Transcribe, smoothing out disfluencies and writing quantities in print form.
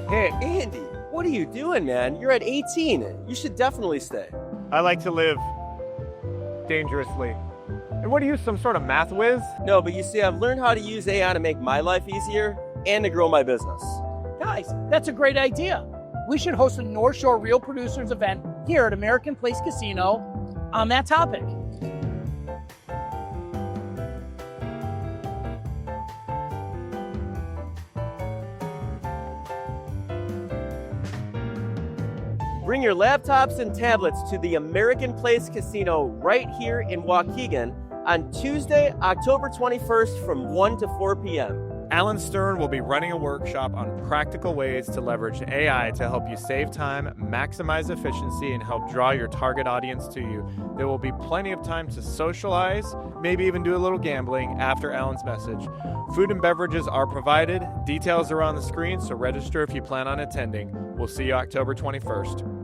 Hey, Andy, what are you doing, man? You're at 18. You should definitely stay. I like to live dangerously. And what are you, some sort of math whiz? No, but you see, I've learned how to use AI to make my life easier and to grow my business. Guys, that's a great idea. We should host a North Shore Real Producers event here at American Place Casino on that topic. Bring your laptops and tablets to the American Place Casino right here in Waukegan on Tuesday, October 21st from 1 to 4 p.m. Alan Stern will be running a workshop on practical ways to leverage AI to help you save time, maximize efficiency, and help draw your target audience to you. There will be plenty of time to socialize, maybe even do a little gambling after Alan's message. Food and beverages are provided. Details are on the screen, so register if you plan on attending. We'll see you October 21st.